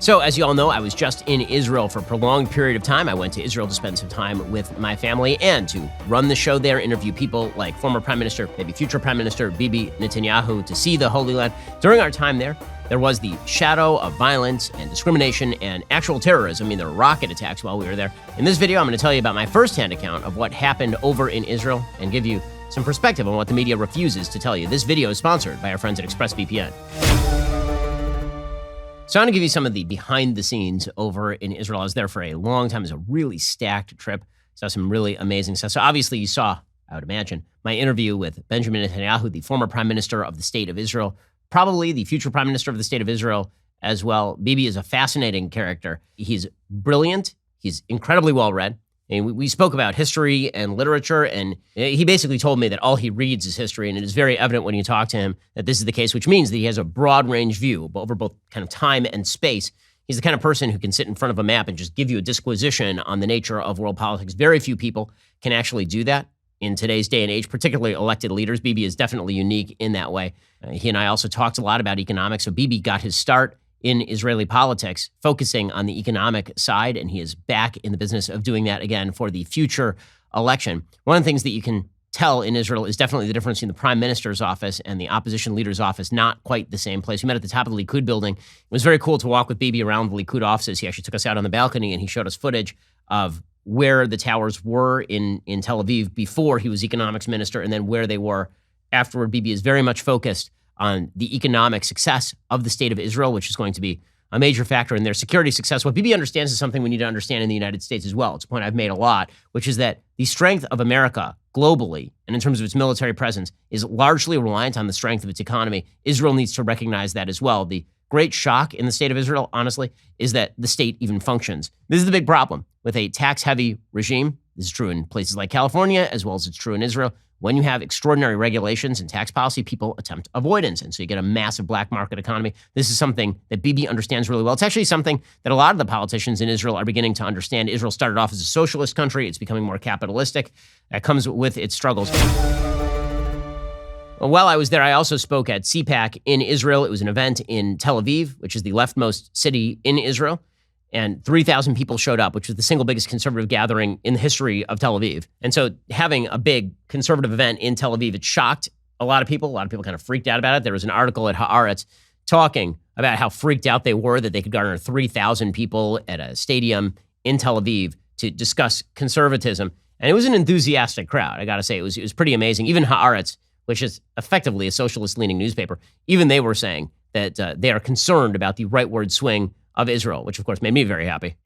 So, as you all know, I was just in Israel for a prolonged period of time. I went to Israel to spend some time with my family and to run the show there, interview people like former Prime Minister, maybe future Prime Minister Bibi Netanyahu, to see the Holy Land. During our time there was the shadow of violence and discrimination and actual terrorism. I mean, there were rocket attacks while we were there. In this video, I'm going to tell you about my firsthand account of what happened over in Israel and give you some perspective on what the media refuses to tell you. This video is sponsored by our friends at ExpressVPN. So I want to give you some of the behind the scenes over in Israel. I was there for a long time. It was a really stacked trip. Saw some really amazing stuff. So obviously you saw, I would imagine, my interview with Benjamin Netanyahu, the former prime minister of the state of Israel, probably the future prime minister of the state of Israel as well. Bibi is a fascinating character. He's brilliant. He's incredibly well-read. And we spoke about history and literature, and he basically told me that all he reads is history, and it is very evident when you talk to him that this is the case, which means that he has a broad-range view over both kind of time and space. He's the kind of person who can sit in front of a map and just give you a disquisition on the nature of world politics. Very few people can actually do that in today's day and age, particularly elected leaders. Bibi is definitely unique in that way. He and I also talked a lot about economics, so Bibi got his start in Israeli politics, focusing on the economic side, and he is back in the business of doing that again for the future election. One of the things that you can tell in Israel is definitely the difference between the prime minister's office and the opposition leader's office. Not quite the same place. We met at the top of the Likud building. It was very cool to walk with Bibi around the Likud offices. He actually took us out on the balcony, and he showed us footage of where the towers were in Tel Aviv before he was economics minister, and then where they were afterward. Bibi is very much focused on the economic success of the state of Israel, which is going to be a major factor in their security success. What Bibi understands is something we need to understand in the United States as well. It's a point I've made a lot, which is that the strength of America globally, and in terms of its military presence, is largely reliant on the strength of its economy. Israel needs to recognize that as well. The great shock in the state of Israel, honestly, is that the state even functions. This is the big problem with a tax-heavy regime. This is true in places like California, as well as it's true in Israel. When you have extraordinary regulations and tax policy, people attempt avoidance, and so you get a massive black market economy. This is something that Bibi understands really well. It's actually something that a lot of the politicians in Israel are beginning to understand. Israel started off as a socialist country. It's becoming more capitalistic. That comes with its struggles. While I was there, I also spoke at CPAC in Israel. It was an event in Tel Aviv, which is the leftmost city in Israel. And 3,000 people showed up, which was the single biggest conservative gathering in the history of Tel Aviv. And so having a big conservative event in Tel Aviv, it shocked a lot of people. A lot of people kind of freaked out about it. There was an article at Haaretz talking about how freaked out they were that they could garner 3,000 people at a stadium in Tel Aviv to discuss conservatism. And it was an enthusiastic crowd, I got to say. It was pretty amazing. Even Haaretz, which is effectively a socialist-leaning newspaper, even they were saying that they are concerned about the rightward swing of Israel, which of course made me very happy.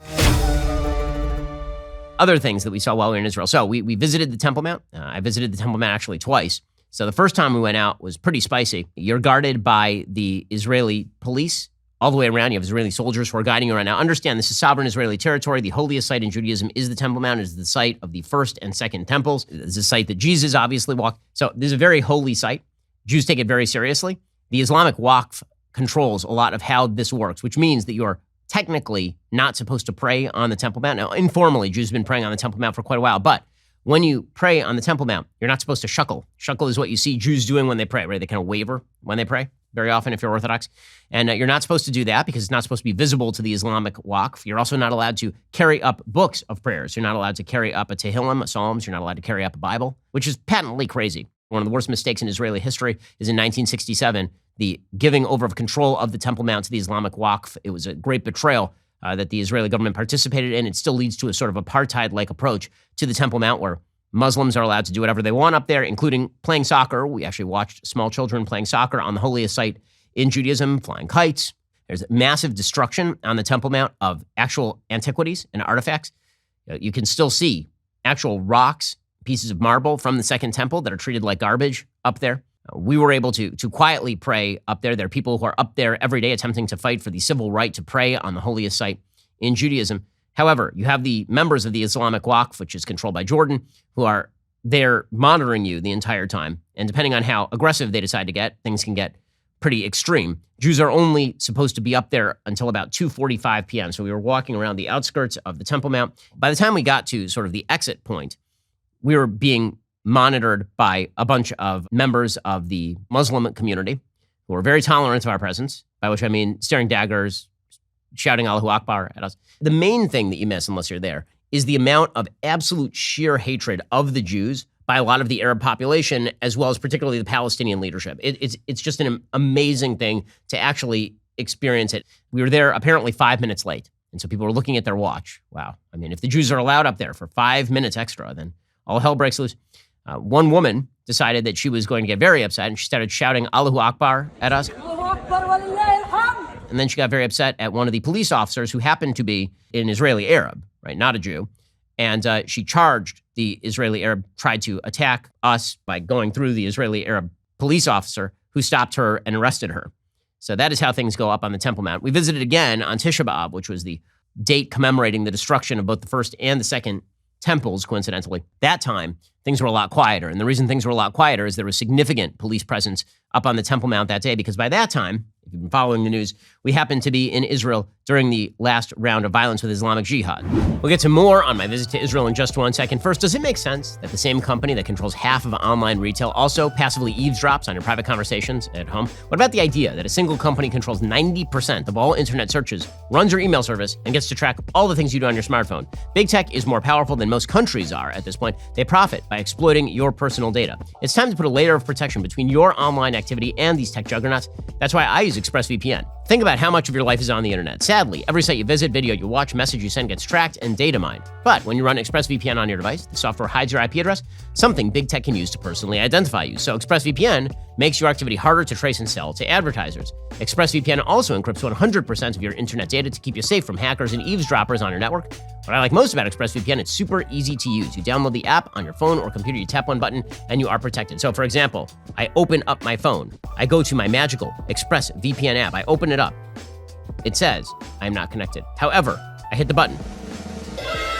Other things that we saw while we were in Israel. So we visited the Temple Mount. I visited the Temple Mount actually twice. So the first time we went out was pretty spicy. You're guarded by the Israeli police all the way around. You have Israeli soldiers who are guiding you around. Now understand, this is sovereign Israeli territory. The holiest site in Judaism is the Temple Mount. It is the site of the first and second temples. It's a site that Jesus obviously walked. So this is a very holy site. Jews take it very seriously. The Islamic Waqf controls a lot of how this works, which means that you're technically not supposed to pray on the Temple Mount. Now, informally, Jews have been praying on the Temple Mount for quite a while, but when you pray on the Temple Mount, you're not supposed to shuckle. Shuckle is what you see Jews doing when they pray, right? They kind of waver when they pray, very often if you're Orthodox. And you're not supposed to do that because it's not supposed to be visible to the Islamic Waqf. You're also not allowed to carry up books of prayers. You're not allowed to carry up a Tehillim, a Psalms. You're not allowed to carry up a Bible, which is patently crazy. One of the worst mistakes in Israeli history is in 1967, the giving over of control of the Temple Mount to the Islamic Waqf. It was a great betrayal that the Israeli government participated in. It still leads to a sort of apartheid-like approach to the Temple Mount where Muslims are allowed to do whatever they want up there, including playing soccer. We actually watched small children playing soccer on the holiest site in Judaism, flying kites. There's massive destruction on the Temple Mount of actual antiquities and artifacts. You can still see actual rocks, pieces of marble from the Second Temple that are treated like garbage up there. We were able to quietly pray up there. There are people who are up there every day attempting to fight for the civil right to pray on the holiest site in Judaism. However, you have the members of the Islamic Waqf, which is controlled by Jordan, who are there monitoring you the entire time. And depending on how aggressive they decide to get, things can get pretty extreme. Jews are only supposed to be up there until about 2:45 p.m. So we were walking around the outskirts of the Temple Mount. By the time we got to sort of the exit point, we were being monitored by a bunch of members of the Muslim community who were very tolerant of our presence, by which I mean staring daggers, shouting Allahu Akbar at us. The main thing that you miss, unless you're there, is the amount of absolute sheer hatred of the Jews by a lot of the Arab population, as well as particularly the Palestinian leadership. It's just an amazing thing to actually experience it. We were there apparently 5 minutes late, and so people were looking at their watch. Wow. I mean, if the Jews are allowed up there for 5 minutes extra, then all hell breaks loose. One woman decided that she was going to get very upset, and she started shouting Allahu Akbar at us. And then she got very upset at one of the police officers who happened to be an Israeli Arab, right, not a Jew. And she charged the Israeli Arab, tried to attack us by going through the Israeli Arab police officer who stopped her and arrested her. So that is how things go up on the Temple Mount. We visited again on Tisha B'Av, which was the date commemorating the destruction of both the first and the second temples, coincidentally. That time, things were a lot quieter. And the reason things were a lot quieter is there was significant police presence up on the Temple Mount that day, because by that time, if you've been following the news, we happened to be in Israel during the last round of violence with Islamic Jihad. We'll get to more on my visit to Israel in just 1 second. First, does it make sense that the same company that controls half of online retail also passively eavesdrops on your private conversations at home? What about the idea that a single company controls 90% of all internet searches, runs your email service, and gets to track all the things you do on your smartphone? Big tech is more powerful than most countries are at this point. They profit by exploiting your personal data. It's time to put a layer of protection between your online activity and these tech juggernauts. That's why I use ExpressVPN. Think about how much of your life is on the internet. Sadly, every site you visit, video you watch, message you send gets tracked and data mined. But when you run ExpressVPN on your device, the software hides your IP address, something big tech can use to personally identify you. So ExpressVPN makes your activity harder to trace and sell to advertisers. ExpressVPN also encrypts 100% of your internet data to keep you safe from hackers and eavesdroppers on your network. What I like most about ExpressVPN, it's super easy to use. You download the app on your phone or computer, you tap one button, and you are protected. So for example, I open up my phone. I go to my magical ExpressVPN app. I open it up. It says, I am not connected. However, I hit the button,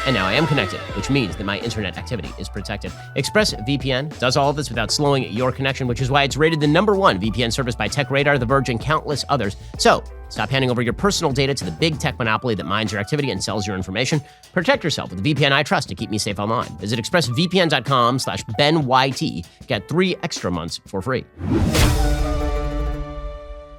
and now I am connected, which means that my internet activity is protected. ExpressVPN does all of this without slowing your connection, which is why it's rated the #1 VPN service by TechRadar, The Verge, and countless others. So stop handing over your personal data to the big tech monopoly that mines your activity and sells your information. Protect yourself with the VPN I trust to keep me safe online. Visit expressvpn.com/BenYT. Get 3 extra months for free.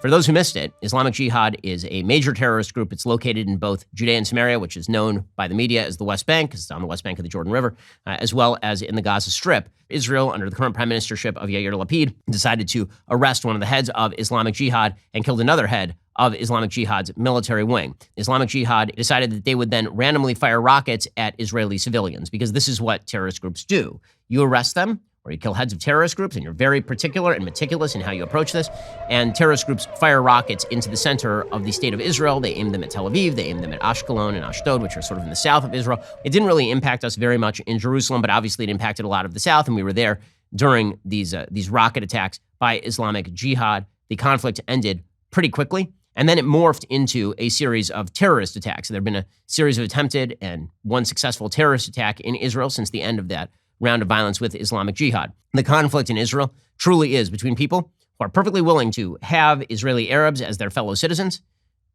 For those who missed it, Islamic Jihad is a major terrorist group. It's located in both Judea and Samaria, which is known by the media as the West Bank, because it's on the west bank of the Jordan River, as well as in the Gaza Strip. Israel, under the current prime ministership of Yair Lapid, decided to arrest one of the heads of Islamic Jihad and killed another head of Islamic Jihad's military wing. Islamic Jihad decided that they would then randomly fire rockets at Israeli civilians, because this is what terrorist groups do. You arrest them, or you kill heads of terrorist groups, and you're very particular and meticulous in how you approach this. And terrorist groups fire rockets into the center of the state of Israel. They aim them at Tel Aviv. They aim them at Ashkelon and Ashdod, which are sort of in the south of Israel. It didn't really impact us very much in Jerusalem, but obviously it impacted a lot of the south, and we were there during these rocket attacks by Islamic Jihad. The conflict ended pretty quickly, and then it morphed into a series of terrorist attacks. There have been a series of attempted and one successful terrorist attack in Israel since the end of that round of violence with Islamic Jihad. The conflict in Israel truly is between people who are perfectly willing to have Israeli Arabs as their fellow citizens.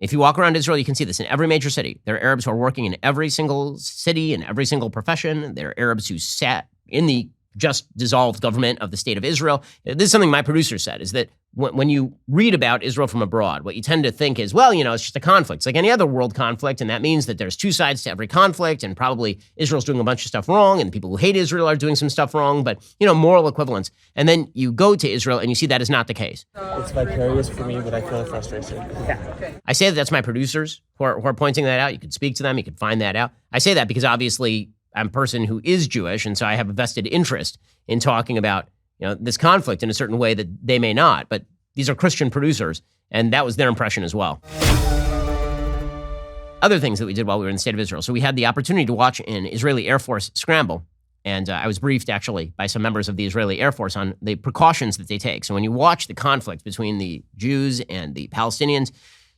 If you walk around Israel, you can see this in every major city. There are Arabs who are working in every single city, in every single profession. There are Arabs who sat in the just dissolved government of the state of Israel. This is something my producer said, is that when you read about Israel from abroad, what you tend to think is, well, it's just a conflict. It's like any other world conflict, and that means that there's 2 sides to every conflict, and probably Israel's doing a bunch of stuff wrong, and the people who hate Israel are doing some stuff wrong, but, moral equivalence. And then you go to Israel, and you see that is not the case. It's vicarious for me, but I feel frustration. Yeah. I say that that's my producers who are pointing that out. You could speak to them. You could find that out. I say that because obviously I'm a person who is Jewish, and so I have a vested interest in talking about this conflict in a certain way that they may not. But these are Christian producers, and that was their impression as well. Other things that we did while we were in the state of Israel. So we had the opportunity to watch an Israeli Air Force scramble, and I was briefed actually by some members of the Israeli Air Force on the precautions that they take. So when you watch the conflict between the Jews and the Palestinians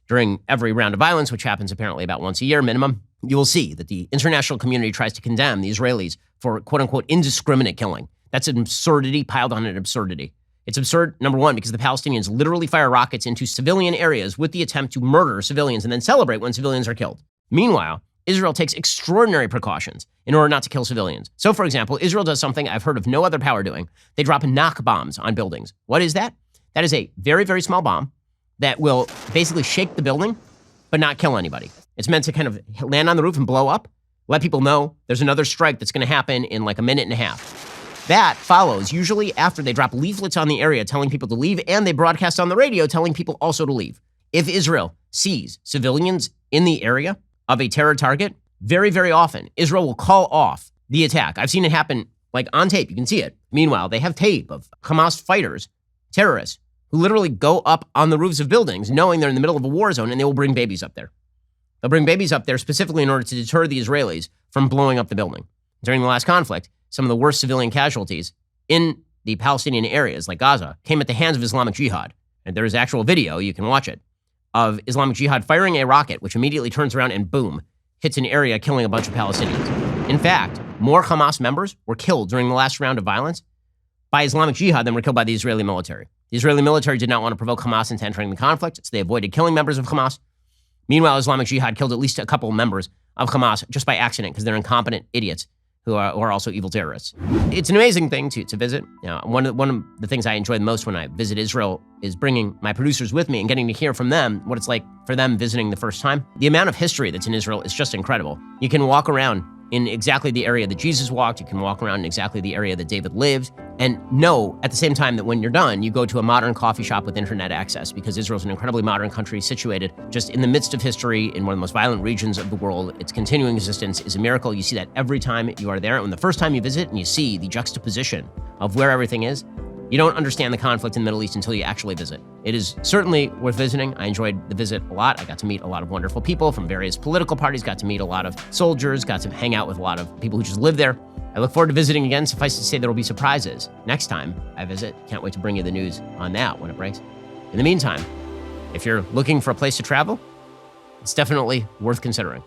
during every round of violence, which happens apparently about once a year minimum, you will see that the international community tries to condemn the Israelis for quote-unquote indiscriminate killing. That's an absurdity piled on an absurdity. It's absurd, number one, because the Palestinians literally fire rockets into civilian areas with the attempt to murder civilians and then celebrate when civilians are killed. Meanwhile, Israel takes extraordinary precautions in order not to kill civilians. So, for example, Israel does something I've heard of no other power doing. They drop knock bombs on buildings. What is that? That is a very, very small bomb that will basically shake the building but not kill anybody. It's meant to kind of land on the roof and blow up, let people know there's another strike that's going to happen in like a minute and a half. That follows usually after they drop leaflets on the area telling people to leave, and they broadcast on the radio telling people also to leave. If Israel sees civilians in the area of a terror target, very, very often, Israel will call off the attack. I've seen it happen like on tape. You can see it. Meanwhile, they have tape of Hamas fighters, terrorists, who literally go up on the roofs of buildings knowing they're in the middle of a war zone, and they will bring babies up there. They'll bring babies up there specifically in order to deter the Israelis from blowing up the building. During the last conflict, some of the worst civilian casualties in the Palestinian areas like Gaza came at the hands of Islamic Jihad. And there is actual video, you can watch it, of Islamic Jihad firing a rocket, which immediately turns around and boom, hits an area, killing a bunch of Palestinians. In fact, more Hamas members were killed during the last round of violence by Islamic Jihad than were killed by the Israeli military. The Israeli military did not want to provoke Hamas into entering the conflict, so they avoided killing members of Hamas. Meanwhile, Islamic Jihad killed at least a couple members of Hamas just by accident because they're incompetent idiots who are also evil terrorists. It's an amazing thing to visit. One of the things I enjoy the most when I visit Israel is bringing my producers with me and getting to hear from them what it's like for them visiting the first time. The amount of history that's in Israel is just incredible. You can walk around in exactly the area that Jesus walked. You can walk around in exactly the area that David lived, and know at the same time that when you're done, you go to a modern coffee shop with internet access, because Israel's an incredibly modern country situated just in the midst of history in one of the most violent regions of the world. Its continuing existence is a miracle. You see that every time you are there. And the first time you visit and you see the juxtaposition of where everything is, you don't understand the conflict in the Middle East until you actually visit. It is certainly worth visiting. I enjoyed the visit a lot. I got to meet a lot of wonderful people from various political parties, got to meet a lot of soldiers, got to hang out with a lot of people who just live there. I look forward to visiting again. Suffice to say, there will be surprises next time I visit. Can't wait to bring you the news on that when it breaks. In the meantime, if you're looking for a place to travel, it's definitely worth considering.